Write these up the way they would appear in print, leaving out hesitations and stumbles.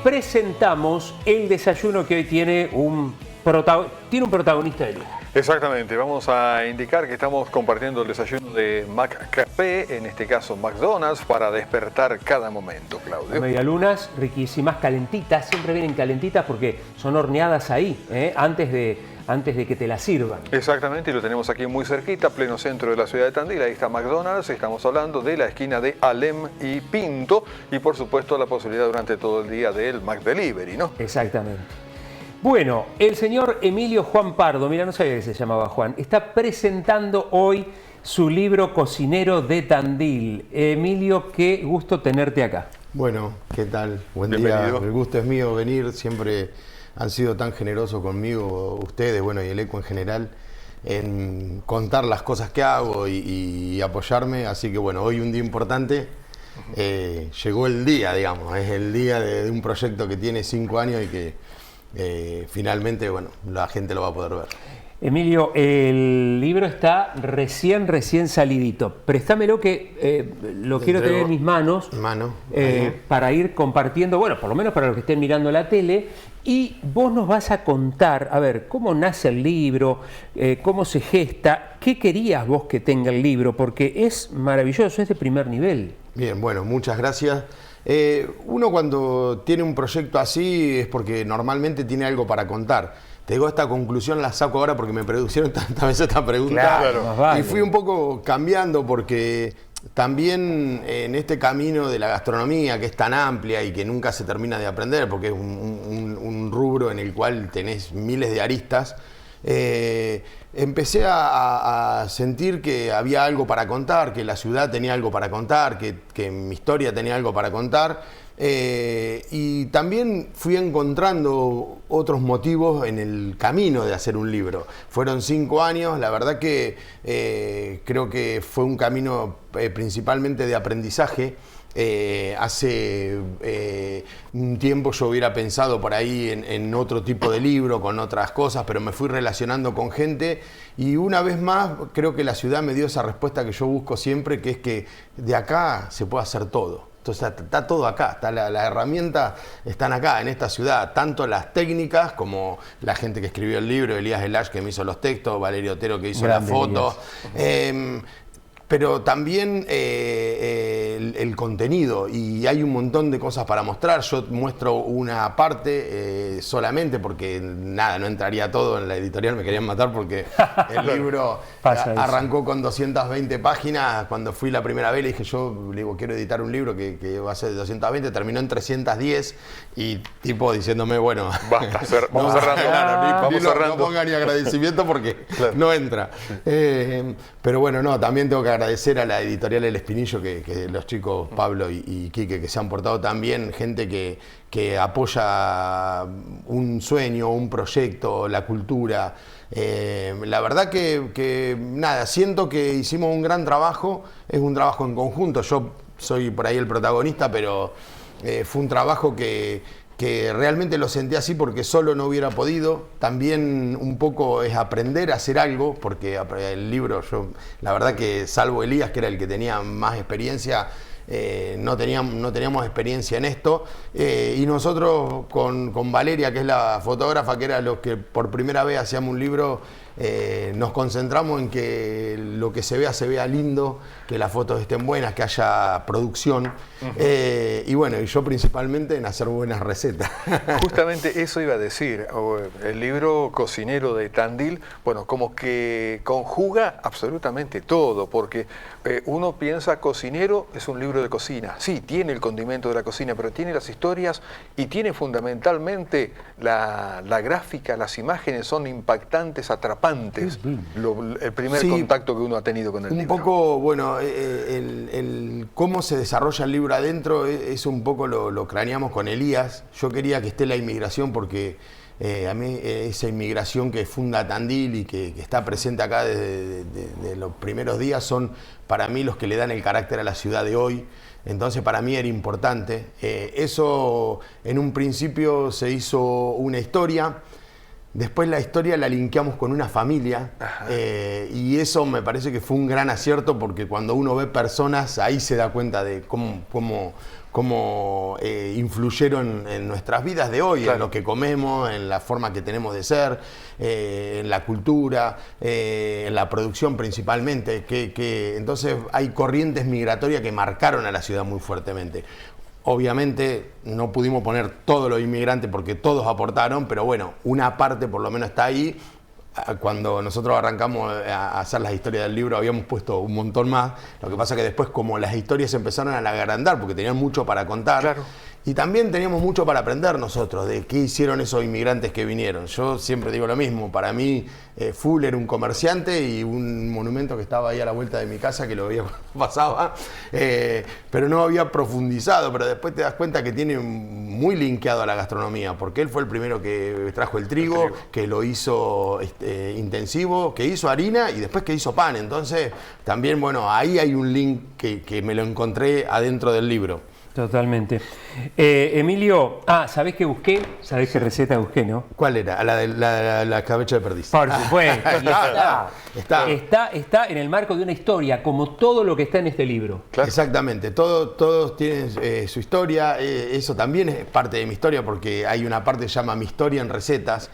presentamos el desayuno que hoy tiene un protagonista de lujo. Exactamente, vamos a indicar que estamos compartiendo el desayuno de McCafé, en este caso McDonald's, para despertar cada momento, Claudio. Medialunas riquísimas, calentitas, siempre vienen calentitas porque son horneadas ahí, antes de que te las sirvan. Exactamente, y lo tenemos aquí muy cerquita, pleno centro de la ciudad de Tandil. Ahí está McDonald's, estamos hablando de la esquina de Alem y Pinto, y por supuesto la posibilidad durante todo el día del McDelivery, ¿no? Exactamente. Bueno, el señor Emilio Juan Pardo, mira, no sabía que se llamaba Juan, está presentando hoy su libro Cocinero de Tandil. Emilio, qué gusto tenerte acá. Bueno, ¿qué tal? Buen Bienvenido. día. El gusto es mío venir. Siempre han sido tan generosos conmigo ustedes, bueno, y el ECO en general, en contar las cosas que hago y apoyarme. Así que bueno, hoy un día importante. Llegó el día, digamos. Es el día de un proyecto que tiene 5 años y que finalmente, bueno, la gente lo va a poder ver. Emilio, el libro está recién salidito. Préstamelo que lo quiero tener en mis manos para ir compartiendo, bueno, por lo menos para los que estén mirando la tele. Y vos nos vas a contar, a ver, cómo nace el libro, cómo se gesta, qué querías vos que tenga el libro, porque es maravilloso, es de primer nivel. Bien, bueno, muchas gracias. Uno cuando tiene un proyecto así es porque normalmente tiene algo para contar. Te digo, esta conclusión la saco ahora porque me produjeron tantas veces esta pregunta. Claro, vale. Y fui un poco cambiando porque también en este camino de la gastronomía, que es tan amplia y que nunca se termina de aprender, porque es un rubro en el cual tenés miles de aristas, empecé a sentir que había algo para contar, que la ciudad tenía algo para contar, que mi historia tenía algo para contar. Y también fui encontrando otros motivos en el camino de hacer un libro. Fueron 5 años, la verdad que creo que fue un camino principalmente de aprendizaje. Hace un tiempo yo hubiera pensado por ahí en otro tipo de libro, con otras cosas, pero me fui relacionando con gente y una vez más creo que la ciudad me dio esa respuesta que yo busco siempre, que es que de acá se puede hacer todo. Entonces está todo acá, está la herramienta están acá, en esta ciudad, tanto las técnicas como la gente que escribió el libro, Elías Elash que me hizo los textos, Valerio Otero que hizo la foto. Pero también el contenido, y hay un montón de cosas para mostrar. Yo muestro una parte solamente porque nada, no entraría todo en la editorial, me querían matar porque el libro arrancó con 220 páginas. Cuando fui la primera vez le dije, yo le digo, quiero editar un libro que va a ser de 220, terminó en 310 y tipo diciéndome, bueno, basta, vamos cerrando. Claro, no ponga ni agradecimiento porque no entra. Pero bueno, no, también tengo que agradecer a la editorial El Espinillo, que los chicos Pablo y Quique, que se han portado tan bien, gente que apoya un sueño, un proyecto, la cultura. La verdad que nada, siento que hicimos un gran trabajo, es un trabajo en conjunto. Yo soy por ahí el protagonista, pero fue un trabajo que realmente lo sentí así porque solo no hubiera podido. También un poco es aprender a hacer algo, porque el libro, yo la verdad que salvo Elías, que era el que tenía más experiencia, no teníamos experiencia en esto. Y nosotros con Valeria, que es la fotógrafa, que era los que por primera vez hacíamos un libro, nos concentramos en que lo que se vea lindo, que las fotos estén buenas, que haya producción. Y bueno, y yo principalmente en hacer buenas recetas. Justamente eso iba a decir, el libro Cocinero de Tandil, bueno, como que conjuga absolutamente todo, porque uno piensa cocinero es un libro de cocina, sí, tiene el condimento de la cocina, pero tiene las historias y tiene fundamentalmente la gráfica, las imágenes son impactantes, atrapantes, el primer contacto que uno ha tenido con el libro. Un poco, bueno, cómo se desarrolla el libro adentro, es un poco lo craneamos con Elías. Yo quería que esté la inmigración porque a mí esa inmigración que funda Tandil y que está presente acá desde los primeros días son para mí los que le dan el carácter a la ciudad de hoy. Entonces para mí era importante. Eso en un principio se hizo una historia. Después la historia la linkeamos con una familia y eso me parece que fue un gran acierto porque cuando uno ve personas ahí se da cuenta de cómo influyeron en nuestras vidas de hoy, en lo que comemos, en la forma que tenemos de ser, en la cultura, en la producción principalmente, entonces hay corrientes migratorias que marcaron a la ciudad muy fuertemente. Obviamente no pudimos poner todos los inmigrantes porque todos aportaron, pero bueno, una parte por lo menos está ahí. Cuando nosotros arrancamos a hacer las historias del libro habíamos puesto un montón más. Lo que pasa que después, como las historias empezaron a agrandar porque tenían mucho para contar, claro. Y también teníamos mucho para aprender nosotros de qué hicieron esos inmigrantes que vinieron. Yo siempre digo lo mismo, para mí Full era un comerciante y un monumento que estaba ahí a la vuelta de mi casa que lo veía cuando pasaba, pero no había profundizado, pero después te das cuenta que tiene muy linkeado a la gastronomía, porque él fue el primero que trajo el trigo. Que lo hizo intensivo, que hizo harina y después que hizo pan. Entonces también, bueno, ahí hay un link que me lo encontré adentro del libro. Totalmente. Emilio, ¿sabés qué busqué? ¿Sabés qué receta busqué, no? ¿Cuál era? La escabeche de perdiz. Por supuesto. Está en el marco de una historia, como todo lo que está en este libro. Claro. Exactamente. Todos tienen su historia. Eso también es parte de mi historia, porque hay una parte que se llama Mi historia en recetas.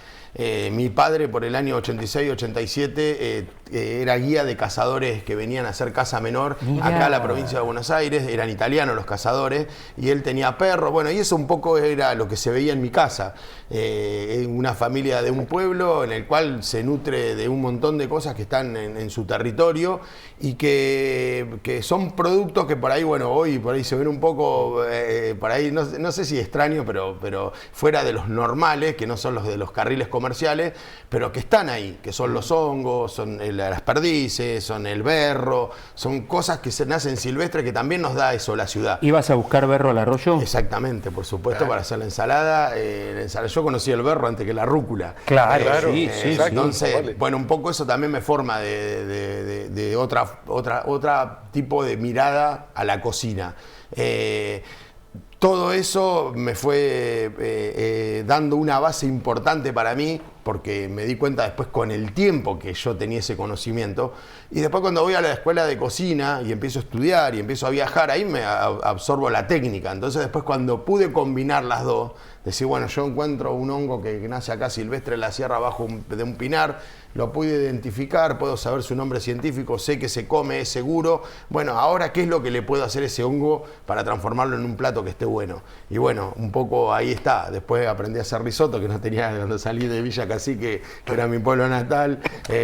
Mi padre, por el año 86-87, era guía de cazadores que venían a hacer caza menor. Mirá. Acá en la provincia de Buenos Aires. Eran italianos los cazadores y él tenía perros. Bueno, y eso un poco era lo que se veía en mi casa. Una familia de un pueblo en el cual se nutre de un montón de cosas que están en su territorio y que son productos que por ahí, bueno, hoy por ahí se ven un poco, por ahí no sé si extraños, pero fuera de los normales, que no son los de los carriles comerciales, pero que están ahí, que son los hongos, son las perdices, son el berro, son cosas que se nacen silvestres que también nos da eso la ciudad. ¿Ibas a buscar berro al arroyo? Exactamente, por supuesto, para hacer la ensalada. Yo conocí el berro antes que la rúcula. Claro, sí. Entonces, bueno, un poco eso también me forma de otra tipo de mirada a la cocina. Todo eso me fue dando una base importante para mí, porque me di cuenta después con el tiempo que yo tenía ese conocimiento. Y después cuando voy a la escuela de cocina y empiezo a estudiar y empiezo a viajar, ahí me absorbo la técnica. Entonces después cuando pude combinar las dos, decir, bueno, yo encuentro un hongo que nace acá silvestre en la sierra abajo de un pinar, lo pude identificar, puedo saber su nombre científico, sé que se come, es seguro. Bueno, ahora, ¿qué es lo que le puedo hacer a ese hongo para transformarlo en un plato que esté bueno? Y bueno, un poco ahí está. Después aprendí a hacer risotto, que no tenía cuando salí de Villa Cacique, que era mi pueblo natal.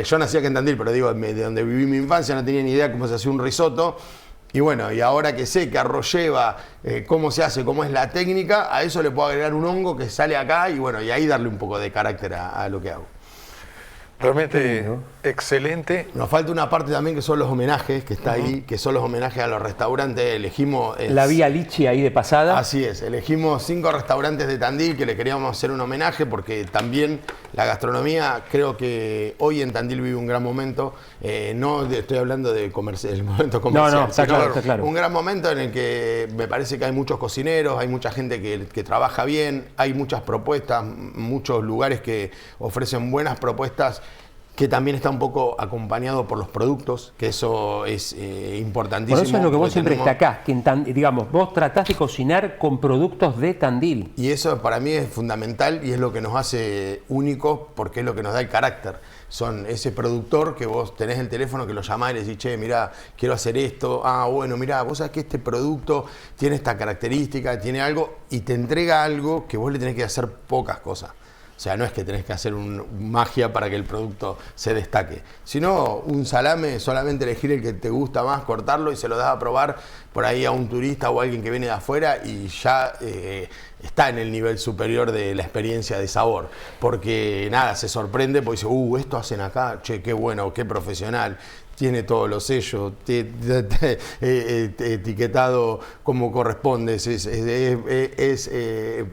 Yo nací aquí en Tandil, pero digo, de donde viví mi infancia no tenía ni idea cómo se hacía un risotto. Y bueno, y ahora que sé que arroz lleva, cómo se hace, cómo es la técnica, a eso le puedo agregar un hongo que sale acá y bueno, y ahí darle un poco de carácter a lo que hago. Realmente excelente. Nos falta una parte también que son los homenajes, que está ahí, que son los homenajes a los restaurantes. Elegimos... La vía Lichi ahí de pasada. Así es, elegimos 5 restaurantes de Tandil que le queríamos hacer un homenaje porque también la gastronomía, creo que hoy en Tandil vive un gran momento. No estoy hablando de el momento comercial. No, está claro. Un gran momento en el que me parece que hay muchos cocineros, hay mucha gente que trabaja bien, hay muchas propuestas, muchos lugares que ofrecen buenas propuestas, que también está un poco acompañado por los productos, que eso es importantísimo. Por eso es lo que vos siempre destacás, que digamos, vos tratás de cocinar con productos de Tandil. Y eso para mí es fundamental y es lo que nos hace únicos, porque es lo que nos da el carácter. Son ese productor que vos tenés el teléfono, que lo llamás y le decís, che, mirá, quiero hacer esto. Bueno, mirá, vos sabés que este producto tiene esta característica, tiene algo, y te entrega algo que vos le tenés que hacer pocas cosas. O sea, no es que tenés que hacer magia para que el producto se destaque, sino un salame, solamente elegir el que te gusta más, cortarlo y se lo das a probar por ahí a un turista o a alguien que viene de afuera y ya está en el nivel superior de la experiencia de sabor. Porque nada, se sorprende porque dice, esto hacen acá, che, qué bueno, qué profesional. Tiene todos los sellos, etiquetado como corresponde,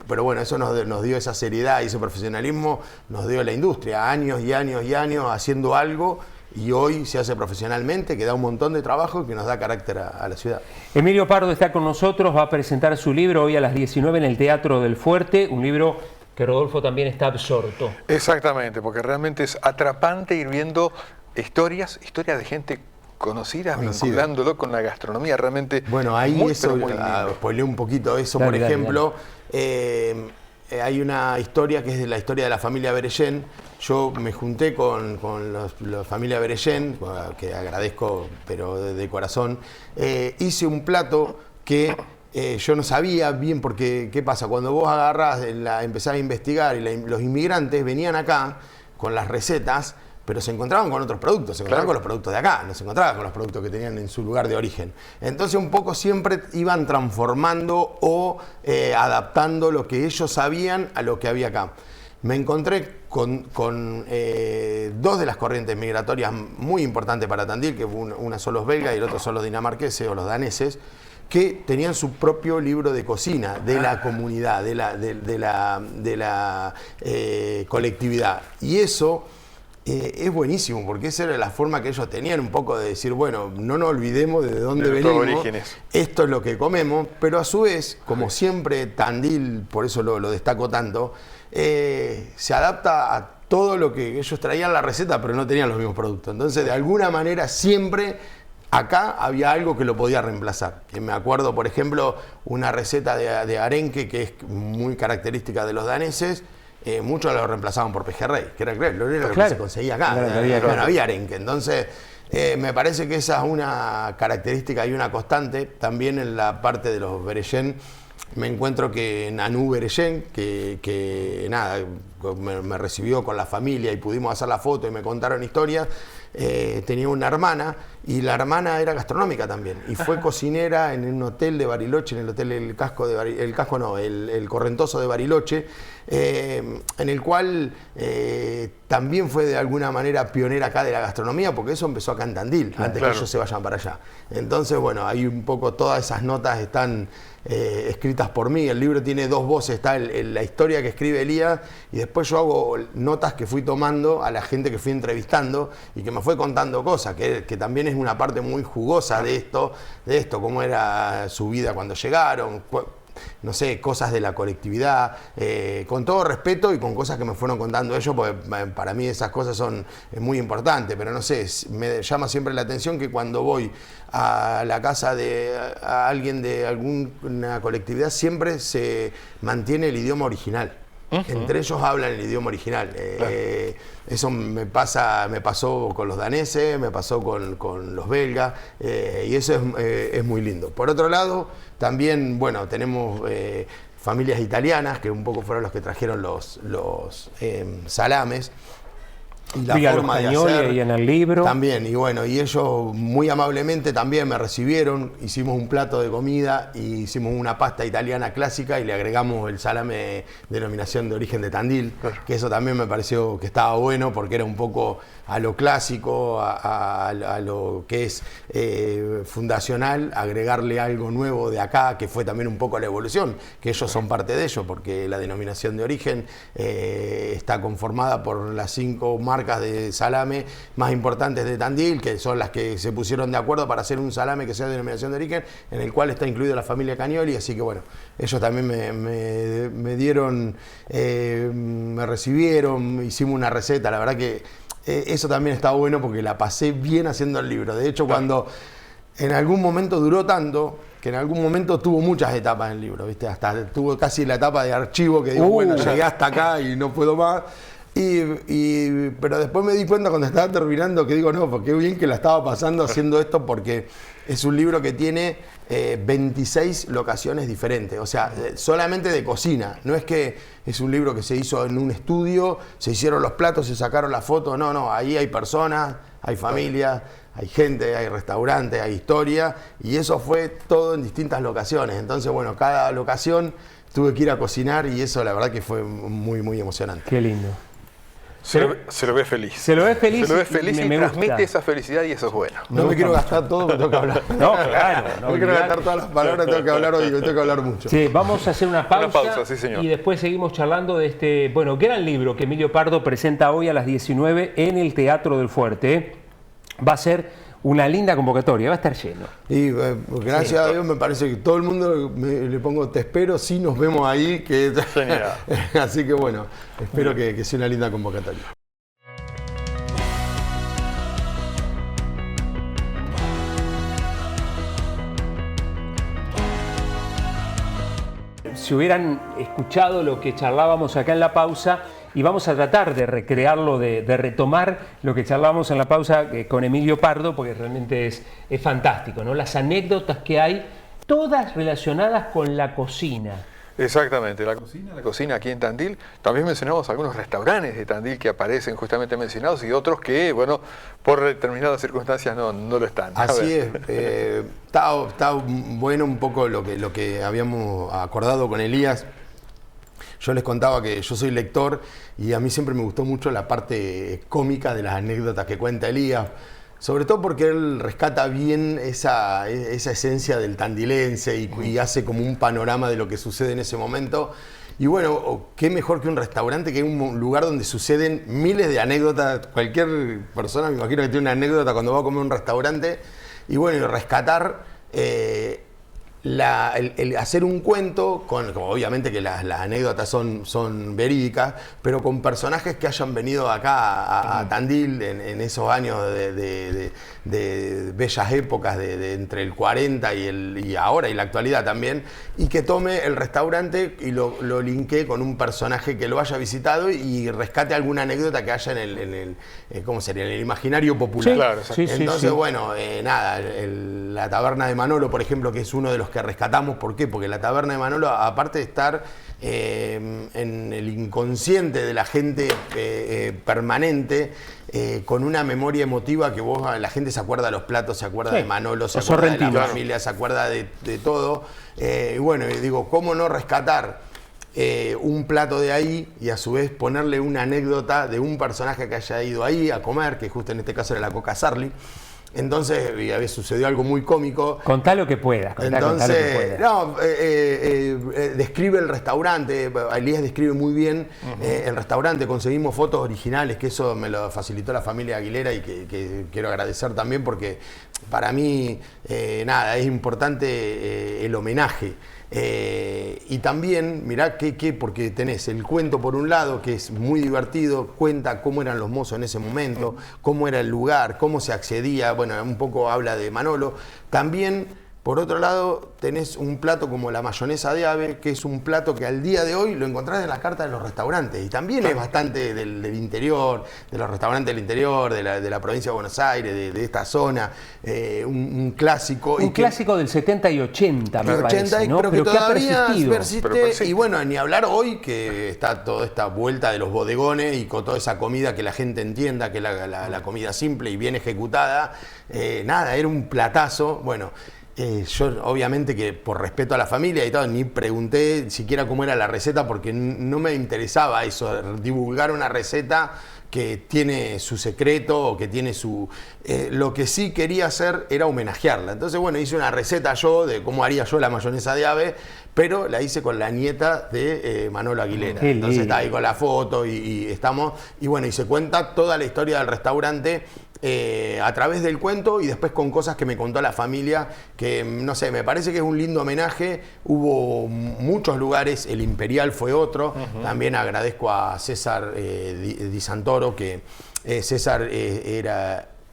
pero bueno, eso nos dio esa seriedad y ese profesionalismo, nos dio la industria, años y años y años haciendo algo y hoy se hace profesionalmente, que da un montón de trabajo y que nos da carácter a la ciudad. Emilio Pardo está con nosotros, va a presentar su libro hoy a las 19 en el Teatro del Fuerte, un libro que Rodolfo también está absorto. Exactamente, porque realmente es atrapante ir viendo historias de gente conocida, vinculándolo con la gastronomía, realmente. Bueno, ahí eso, spoileé un poquito eso, dale, por ejemplo, hay una historia que es de la historia de la familia Berellén. Yo me junté con la familia Berellén, que agradezco, pero de corazón. Hice un plato que yo no sabía bien, porque ¿qué pasa? Cuando vos agarrás, empezás a investigar y los inmigrantes venían acá con las recetas, pero se encontraban con otros productos, se encontraban con los productos de acá, no se encontraban con los productos que tenían en su lugar de origen. Entonces un poco siempre iban transformando o adaptando lo que ellos sabían a lo que había acá. Me encontré con dos de las corrientes migratorias muy importantes para Tandil, que una son los belgas y el otro son los dinamarqueses o los daneses, que tenían su propio libro de cocina de la comunidad, de la colectividad. Y eso es buenísimo, porque esa era la forma que ellos tenían un poco de decir, bueno, no nos olvidemos de dónde venimos, esto es lo que comemos, pero a su vez, como siempre Tandil, por eso lo destaco tanto, se adapta a todo lo que ellos traían la receta, pero no tenían los mismos productos. Entonces, de alguna manera, siempre acá había algo que lo podía reemplazar. Que me acuerdo, por ejemplo, una receta de arenque que es muy característica de los daneses. Muchos lo reemplazaban por pejerrey, que era lo que se conseguía acá. No había arenque. Entonces, me parece que esa es una característica y una constante. También en la parte de los Berellén, me encuentro que Nanú Berellén, que nada, me recibió con la familia y pudimos hacer la foto y me contaron historias. Tenía una hermana y la hermana era gastronómica también y fue cocinera en un hotel de Bariloche, en el hotel el Correntoso de Bariloche, en el cual también fue de alguna manera pionera acá de la gastronomía, porque eso empezó acá en Tandil, antes que ellos se vayan para allá. Entonces, bueno, ahí un poco todas esas notas están escritas por mí. El libro tiene dos voces, está la historia que escribe Elías y después yo hago notas que fui tomando a la gente que fui entrevistando y que me fue contando cosas, que también es una parte muy jugosa de esto, cómo era su vida cuando llegaron, no sé, cosas de la colectividad, con todo respeto y con cosas que me fueron contando ellos, porque para mí esas cosas son muy importantes, pero no sé, me llama siempre la atención que cuando voy a la casa de alguien de alguna colectividad siempre se mantiene el idioma original. Entre ellos hablan el idioma original. Eso me pasó con los daneses, me pasó con los belgas, y eso es muy lindo. Por otro lado, también, bueno, tenemos familias italianas, que un poco fueron los que trajeron los salames. Y la forma de hacer y en el libro también, y bueno, y ellos muy amablemente también me recibieron, hicimos un plato de comida y hicimos una pasta italiana clásica y le agregamos el salame denominación de origen de Tandil, que eso también me pareció que estaba bueno porque era un poco a lo clásico, a lo que es fundacional, agregarle algo nuevo de acá, que fue también un poco la evolución, que ellos son parte de ello, porque la denominación de origen está conformada por las 5 marcas de salame más importantes de Tandil, que son las que se pusieron de acuerdo para hacer un salame que sea de denominación de origen, en el cual está incluida la familia Cagnoli, así que bueno, ellos también me dieron, me recibieron, hicimos una receta, la verdad que eso también está bueno porque la pasé bien haciendo el libro. De hecho, cuando en algún momento duró tanto, que en algún momento tuvo muchas etapas en el libro, ¿viste? Hasta tuvo casi la etapa de archivo que digo, bueno, llegué hasta acá y no puedo más. Pero después me di cuenta cuando estaba terminando que digo, no, porque bien que la estaba pasando haciendo esto, porque es un libro que tiene 26 locaciones diferentes, o sea, solamente de cocina. No es que es un libro que se hizo en un estudio, se hicieron los platos, se sacaron las fotos, no, ahí hay personas, hay familias, hay gente, hay restaurantes, hay historia, y eso fue todo en distintas locaciones. Entonces, bueno, cada locación tuve que ir a cocinar y eso la verdad que fue muy, muy emocionante. Qué lindo. Se lo ve feliz. Se lo ve feliz. Se lo ve feliz y transmite esa felicidad y eso es bueno. No me quiero gastar todo, pero tengo que hablar. No, claro. No me quiero gastar todas las palabras, tengo que hablar hoy, tengo que hablar mucho. Sí, vamos a hacer una pausa. Una pausa, sí, señor. Y después seguimos charlando de este, bueno, gran libro que Emilio Pardo presenta hoy a las 19 en el Teatro del Fuerte. Va a ser una linda convocatoria, va a estar lleno. Y gracias a Dios me parece que todo el mundo le pongo te espero, sí nos vemos ahí, que así que bueno, espero que sea una linda convocatoria. Si hubieran escuchado lo que charlábamos acá en la pausa, y vamos a tratar de recrearlo, de retomar lo que charlábamos en la pausa con Emilio Pardo, porque realmente es fantástico, ¿no? Las anécdotas que hay, todas relacionadas con la cocina. Exactamente, la cocina aquí en Tandil. También mencionamos algunos restaurantes de Tandil que aparecen justamente mencionados y otros que, bueno, por determinadas circunstancias no lo están. Así es, está bueno un poco lo que habíamos acordado con Elías. Yo les contaba que yo soy lector y a mí siempre me gustó mucho la parte cómica de las anécdotas que cuenta Elías. Sobre todo porque él rescata bien esa esencia del tandilense y hace como un panorama de lo que sucede en ese momento. Y bueno, qué mejor que un restaurante, que es un lugar donde suceden miles de anécdotas. Cualquier persona, me imagino que tiene una anécdota cuando va a comer a un restaurante. Y bueno, rescatar el hacer un cuento, como obviamente que las anécdotas son verídicas, pero con personajes que hayan venido acá a Tandil en esos años de bellas épocas, de entre el 40 y ahora y la actualidad también, y que tome el restaurante y lo linkee con un personaje que lo haya visitado y rescate alguna anécdota que haya ¿cómo sería? En el imaginario popular. Sí, claro, entonces, bueno, nada, la taberna de Manolo, por ejemplo, que es uno de los que rescatamos. ¿Por qué? Porque la taberna de Manolo, aparte de estar en el inconsciente de la gente permanente, con una memoria emotiva que la gente se acuerda de los platos, se acuerda de Manolo, se acuerda de la familia, se acuerda de todo. Y bueno, digo, ¿cómo no rescatar un plato de ahí y a su vez ponerle una anécdota de un personaje que haya ido ahí a comer, que justo en este caso era la Coca Sarli? Entonces, sucedió algo muy cómico. Contá lo que puedas. Describe el restaurante. Elías describe muy bien el restaurante. Conseguimos fotos originales, que eso me lo facilitó la familia Aguilera y que quiero agradecer también porque para mí, es importante el homenaje. Y también, mirá porque tenés el cuento por un lado, que es muy divertido, cuenta cómo eran los mozos en ese momento, cómo era el lugar, cómo se accedía, bueno, un poco habla de Manolo. También, por otro lado, tenés un plato como la mayonesa de ave, que es un plato que al día de hoy lo encontrás en las cartas de los restaurantes, y también es bastante del interior, de los restaurantes del interior, de la provincia de Buenos Aires, de esta zona, un clásico. Un clásico del 70 y 80, me parece, ¿no? Pero que todavía persiste, y bueno, ni hablar hoy que está toda esta vuelta de los bodegones y con toda esa comida que la gente entienda, que la comida simple y bien ejecutada, era un platazo, bueno. Yo obviamente que por respeto a la familia y todo, ni pregunté siquiera cómo era la receta porque no me interesaba eso, divulgar una receta que tiene su secreto o que tiene su... lo que sí quería hacer era homenajearla. Entonces, bueno, hice una receta yo de cómo haría yo la mayonesa de ave, pero la hice con la nieta de Manolo Aguilera. Entonces está ahí con la foto y estamos... Y bueno, y se cuenta toda la historia del restaurante a través del cuento y después con cosas que me contó la familia, que no sé, me parece que es un lindo homenaje. Hubo muchos lugares, el Imperial fue otro. También agradezco a César Di Santoro, que César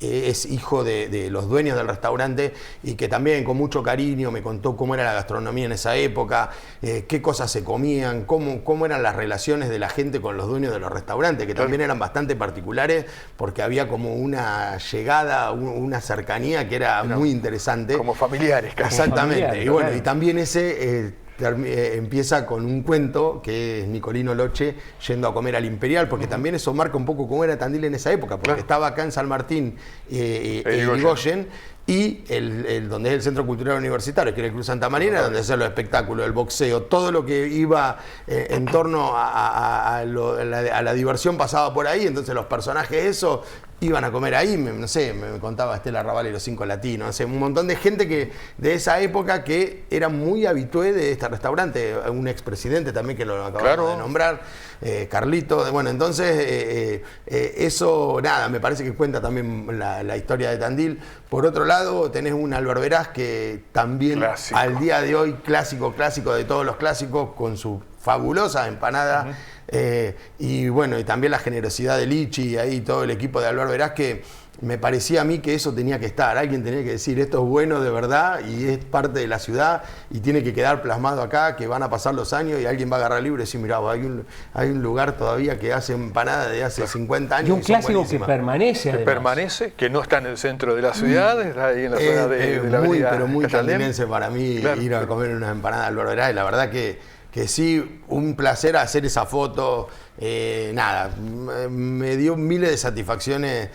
es hijo de los dueños del restaurante y que también con mucho cariño me contó cómo era la gastronomía en esa época, qué cosas se comían, cómo eran las relaciones de la gente con los dueños de los restaurantes, que también eran bastante particulares porque había como una llegada, una cercanía que era muy interesante. Como familiares, casi. Exactamente. Familiares, y bueno, y también ese... empieza con un cuento que es Nicolino Loche yendo a comer al Imperial, porque también eso marca un poco cómo era Tandil en esa época, porque estaba acá en San Martín Irigoyen y donde es el Centro Cultural Universitario, que era el Club Santa Marina, donde hacían los espectáculos, el boxeo, todo lo que iba en torno a la diversión pasaba por ahí. Entonces los personajes eso iban a comer ahí, no sé, me contaba Estela Raval y los 5 latinos, no sé, un montón de gente que de esa época que era muy habitué de este restaurante, un expresidente también que lo acabamos de nombrar, Carlito, bueno, entonces eso, nada, me parece que cuenta también la historia de Tandil. Por otro lado, tenés un Alberverás que también clásico. Al día de hoy, clásico de todos los clásicos, con su fabulosa empanada. Y bueno, y también la generosidad de Lichi y ahí todo el equipo de Alberverás, que me parecía a mí que eso tenía que estar. Alguien tenía que decir, esto es bueno de verdad y es parte de la ciudad y tiene que quedar plasmado acá, que van a pasar los años y alguien va a agarrar el libro y decir, mirá, hay un lugar todavía que hace empanada de hace 50 años. Y un clásico que permanece, además. Que permanece, que no está en el centro de la ciudad, está ahí en la zona de la avenida pero muy tandinense para mí, ir a comer una empanada de Alberverás, y la verdad que sí, un placer hacer esa foto. Nada, me dio miles de satisfacciones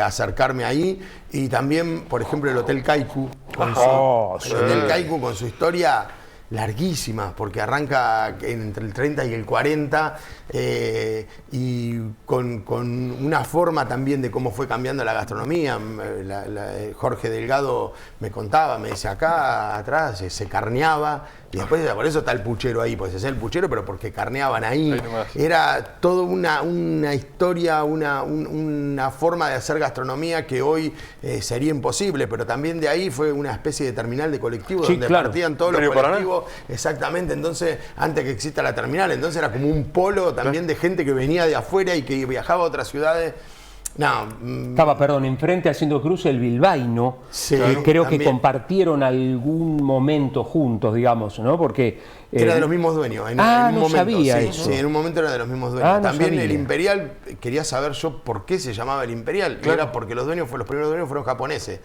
acercarme ahí. Y también, por ejemplo, el Hotel Kaiku, con su historia larguísima, porque arranca entre el 30 y el 40, y con una forma también de cómo fue cambiando la gastronomía. Jorge Delgado me contaba, me dice, acá atrás se carneaba, y después por eso está el puchero ahí, pues es el puchero, pero porque carneaban ahí. Era toda una historia, una forma de hacer gastronomía que hoy sería imposible, pero también de ahí fue una especie de terminal de colectivo, donde partían todos los colectivos. Exactamente, entonces, antes que exista la terminal, entonces era como un polo también de gente que venía de afuera y que viajaba a otras ciudades. Estaba, enfrente haciendo cruce el bilbaíno, creo que compartieron algún momento juntos, digamos, ¿no? Porque era de los mismos dueños. En un momento, sabía eso. Sí, en un momento era de los mismos dueños. También el Imperial, quería saber yo por qué se llamaba el Imperial. Era porque los primeros dueños fueron japoneses.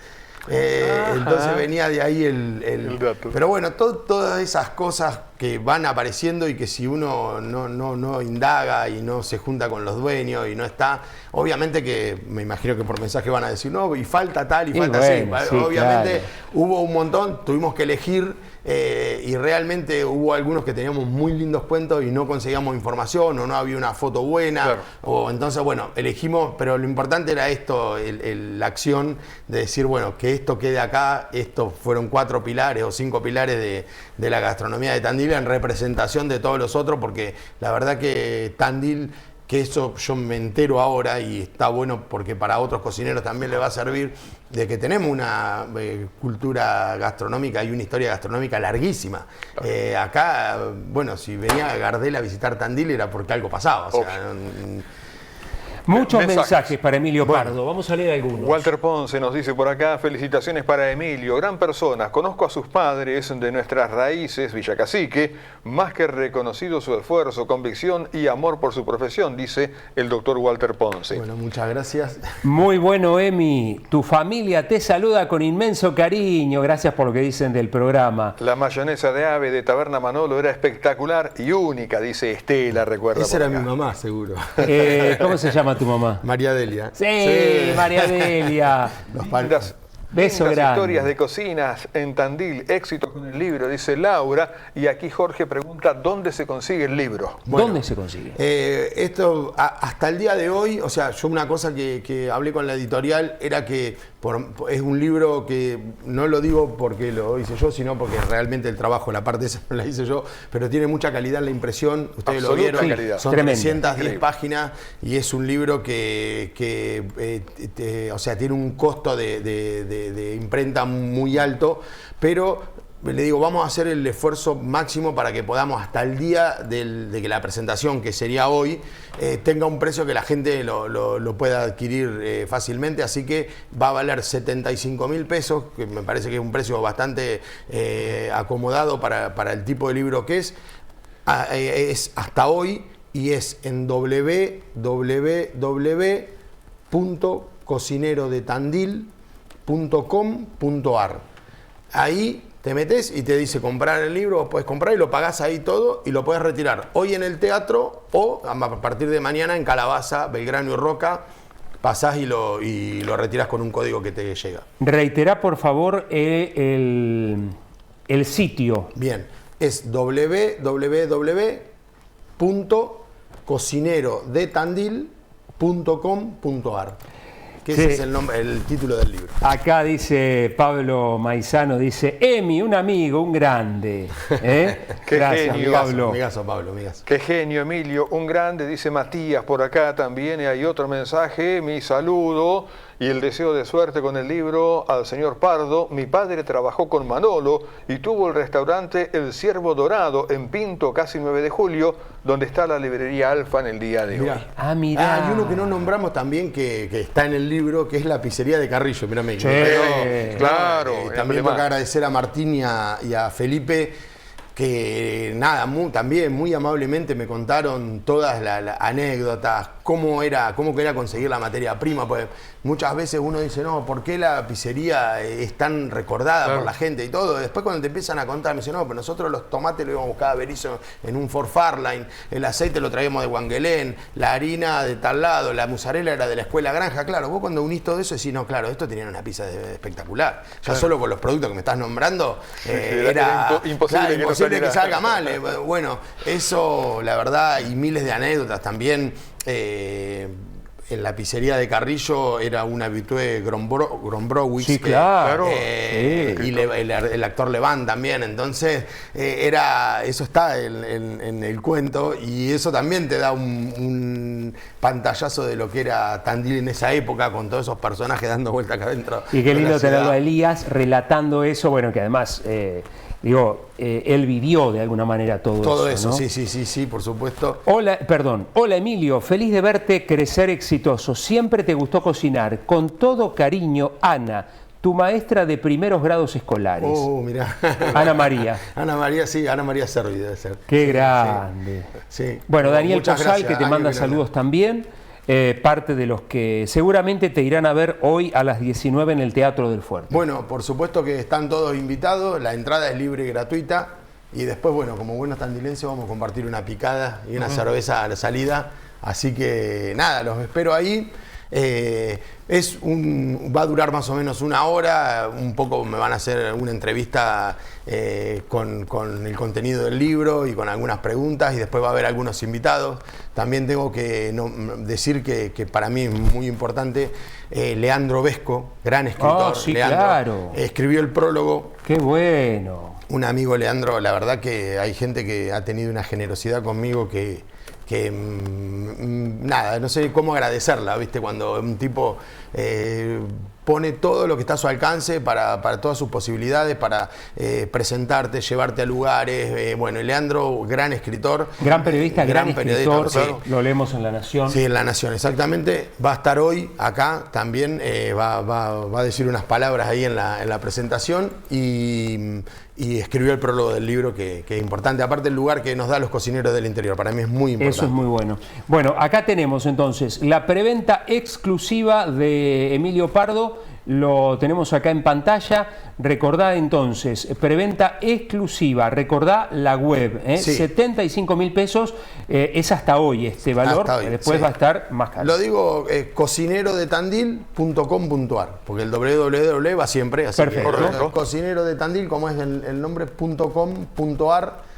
Entonces venía de ahí el dato. Pero bueno, todas esas cosas que van apareciendo y que si uno no indaga y no se junta con los dueños y no está, obviamente que me imagino que por mensaje van a decir, no, y falta tal y falta así. Obviamente hubo un montón, tuvimos que elegir. Y realmente hubo algunos que teníamos muy lindos cuentos y no conseguíamos información o no había una foto buena, o entonces bueno, elegimos, pero lo importante era esto, la acción de decir, bueno, que esto quede acá. Estos fueron 4 pilares o 5 pilares de la gastronomía de Tandil en representación de todos los otros, porque la verdad que Tandil, que eso yo me entero ahora y está bueno porque para otros cocineros también le va a servir, de que tenemos una cultura gastronómica y una historia gastronómica larguísima. Acá, bueno, si venía Gardel a visitar Tandil era porque algo pasaba. O sea, muchos mensajes para Emilio Pardo, vamos a leer algunos. Walter Ponce nos dice por acá, felicitaciones para Emilio, gran persona, conozco a sus padres de nuestras raíces, Villa Cacique, más que reconocido su esfuerzo, convicción y amor por su profesión, dice el doctor Walter Ponce. Bueno, muchas gracias. Muy bueno, Emi, tu familia te saluda con inmenso cariño, gracias por lo que dicen del programa. La mayonesa de ave de Taberna Manolo era espectacular y única, dice Estela, recuerda. Esa era mi mamá, seguro. ¿Cómo se llama tu mamá? María Delia. Sí, María Delia. Beso grande. Historias de cocinas en Tandil, éxito con el libro, dice Laura. Y aquí Jorge pregunta, ¿dónde se consigue el libro? Bueno, ¿dónde se consigue? Esto, hasta el día de hoy, o sea, yo una cosa que hablé con la editorial era que es un libro que no lo digo porque lo hice yo, sino porque realmente el trabajo, la parte esa no la hice yo, pero tiene mucha calidad en la impresión, ustedes lo vieron, son 310 páginas y es un libro que o sea, tiene un costo de imprenta muy alto, pero le digo, vamos a hacer el esfuerzo máximo para que podamos hasta el día de que la presentación, que sería hoy, tenga un precio que la gente lo pueda adquirir fácilmente, así que va a valer 75.000 pesos, que me parece que es un precio bastante acomodado para el tipo de libro que es hasta hoy, y es en www.cocinerodetandil.com.ar. Ahí te metes y te dice comprar el libro, vos podés comprar y lo pagás ahí todo y lo podés retirar hoy en el teatro o a partir de mañana en Calabaza, Belgrano y Roca. Pasás y lo retirás con un código que te llega. Reiterá, por favor, el sitio. Bien, es www.cocinerodetandil.com.ar. que ese es el nombre, el título del libro. Acá dice Pablo Maizano, dice, Emi, un amigo, un grande. Qué Gracias, genio. Pablo. Pablo. Qué genio, Emilio, un grande, dice Matías por acá también. Y hay otro mensaje, mi saludo y el deseo de suerte con el libro al señor Pardo. Mi padre trabajó con Manolo y tuvo el restaurante El Ciervo Dorado en Pinto, casi 9 de julio, donde está la librería Alfa en el día de hoy. Mirá. Hay uno que no nombramos también que está en el libro, que es la pizzería de Carrillo. Mirá, claro. También tengo que agradecer a Martín y a Felipe, que nada, también muy amablemente me contaron todas las anécdotas, cómo quería conseguir la materia prima, pues muchas veces uno dice, no, ¿por qué la pizzería es tan recordada por la gente y todo? Después cuando te empiezan a contar, me dicen, no, pero nosotros los tomates los íbamos a buscar a Berizo en un Ford Fairlane, el aceite lo traíamos de Wangelén, la harina de tal lado, la mozzarella era de la Escuela Granja. Claro, vos cuando unís todo eso decís, no, claro, esto tenía una pizza espectacular. Ya solo con los productos que me estás nombrando, era imposible que salga mal. Bueno, eso, la verdad, y miles de anécdotas también. En la pizzería de Carrillo era un habitué Grombrowicz. Sí, claro. Y el actor Leván también. Entonces, eso está en el cuento, y eso también te da un pantallazo de lo que era Tandil en esa época, con todos esos personajes dando vuelta acá adentro. Y qué lindo tenerlo a Elías relatando eso, bueno, que además... él vivió de alguna manera todo eso, ¿no? Sí, por supuesto. Hola Emilio, feliz de verte crecer exitoso. Siempre te gustó cocinar. Con todo cariño, Ana, tu maestra de primeros grados escolares. Mirá. Ana María. Ana María Servi debe ser. Qué grande. Sí. Bueno, Daniel Muchas Cosal, gracias. que te manda saludos también. Parte de los que seguramente te irán a ver hoy a las 19 en el Teatro del Fuerte. Bueno, por supuesto que están todos invitados, la entrada es libre y gratuita, y después, bueno, como buenos tandilenses vamos a compartir una picada y una cerveza a la salida, así que nada, los espero ahí. Va a durar más o menos una hora, un poco me van a hacer una entrevista con el contenido del libro y con algunas preguntas, y después va a haber algunos invitados. También tengo que decir que para mí es muy importante, Leandro Vesco, gran escritor. Sí, Leandro, claro. Escribió el prólogo. Qué bueno. Un amigo, Leandro, la verdad que hay gente que ha tenido una generosidad conmigo que nada, no sé cómo agradecerla, ¿viste? Cuando un tipo pone todo lo que está a su alcance para todas sus posibilidades, para presentarte, llevarte a lugares. Bueno, Leandro, gran escritor. Gran periodista, gran escritor, claro. Lo leemos en La Nación. Sí, en La Nación, exactamente. Va a estar hoy acá también, va a decir unas palabras ahí en la presentación, y escribió el prólogo del libro, que es importante. Aparte, el lugar que nos da Los Cocineros del Interior, para mí es muy importante. Eso es muy bueno. Bueno, acá tenemos entonces la preventa exclusiva de Emilio Pardo. Lo tenemos acá en pantalla. Recordá entonces, preventa exclusiva, recordá la web, Sí. 75.000 pesos, es hasta hoy este valor, Hasta hoy, después sí. va a estar más caro. Lo digo, cocinerodetandil.com.ar, porque el www va siempre, así Perfecto. que Correcto. Cocinero de Tandil, como es el nombre, .com.ar.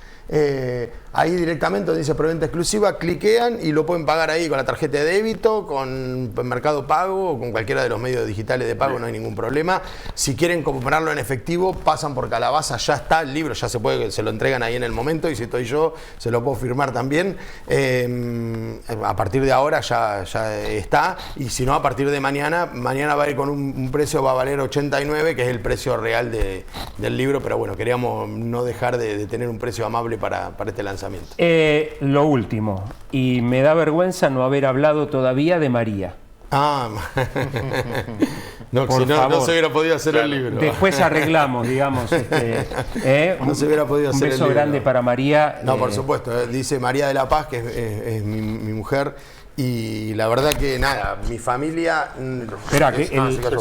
Ahí directamente donde dice preventa exclusiva, cliquean y lo pueden pagar ahí con la tarjeta de débito, con Mercado Pago o con cualquiera de los medios digitales de pago, no hay ningún problema. Si quieren comprarlo en efectivo, pasan por Calabaza, ya está el libro, ya se lo entregan ahí en el momento, y si estoy yo, se lo puedo firmar también. A partir de ahora ya está, y si no, a partir de mañana va a ir con un precio, va a valer 89, que es el precio real del libro, pero bueno, queríamos no dejar de tener un precio amable para este lanzamiento. Lo último, y me da vergüenza no haber hablado todavía de María. No, Por si no, favor. no se hubiera podido hacer el libro. Después arreglamos, digamos. No se hubiera podido hacer un el beso libro. grande para María. No, por supuesto. Dice María de la Paz, que es mi mujer. Y la verdad que nada, mi familia... Espera, que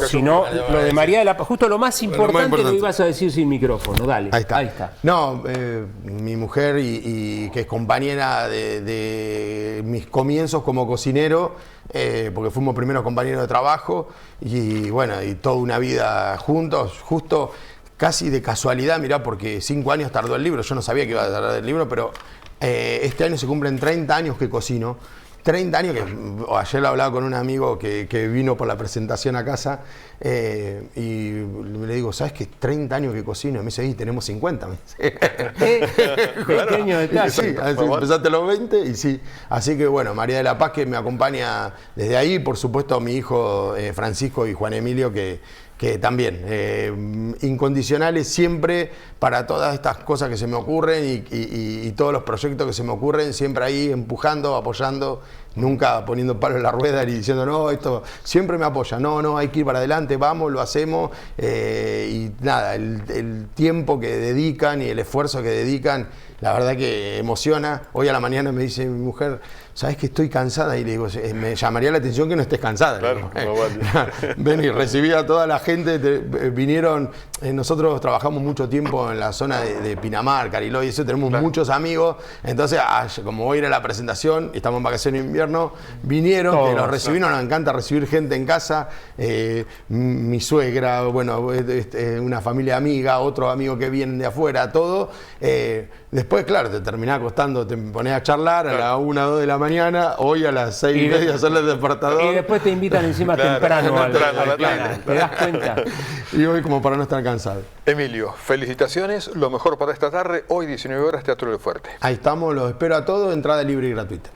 si no, lo de María de la Paz, justo lo más importante lo importante. ibas a decir sin micrófono, dale. Ahí está. No, mi mujer, y que es compañera de mis comienzos como cocinero, porque fuimos primeros compañeros de trabajo, y bueno, y toda una vida juntos, justo casi de casualidad, mirá, porque 5 años tardó el libro, yo no sabía que iba a tardar el libro, pero este año se cumplen 30 años que cocino. 30 años, que ayer lo hablaba con un amigo que vino por la presentación a casa, y le digo, ¿sabes qué? 30 años que cocino. Y me dice, y tenemos 50. Pequeño detalle. Sí, empezaste a los 20 y sí. Así que bueno, María de la Paz, que me acompaña desde ahí, por supuesto mi hijo Francisco y Juan Emilio, que también, incondicionales siempre para todas estas cosas que se me ocurren y todos los proyectos que se me ocurren, siempre ahí empujando, apoyando, nunca poniendo palo en la rueda ni diciendo, no, esto siempre me apoya, no, hay que ir para adelante, vamos, lo hacemos, y nada, el tiempo que dedican y el esfuerzo que dedican, la verdad que emociona. Hoy a la mañana me dice mi mujer, ¿sabes que estoy cansada? Y le digo, me llamaría la atención que no estés cansada. Claro, Vení, recibí a toda la gente, vinieron, nosotros trabajamos mucho tiempo en la zona de Pinamar, Cariló y eso, tenemos muchos amigos, entonces como voy a ir a la presentación, estamos en vacaciones de invierno, vinieron, que los recibieron, nos encanta recibir gente en casa, mi suegra, bueno, una familia amiga, otro amigo que vienen de afuera, todo. Después, claro, te terminás acostando, te ponés a charlar a las 1 o 2 de la mañana, hoy a las 6:30 son el despertador. Y después te invitan encima temprano al plan, ¿te das cuenta? Y hoy como para no estar cansado. Emilio, felicitaciones, lo mejor para esta tarde, hoy 19 horas, Teatro del Fuerte. Ahí estamos, los espero a todos, entrada libre y gratuita.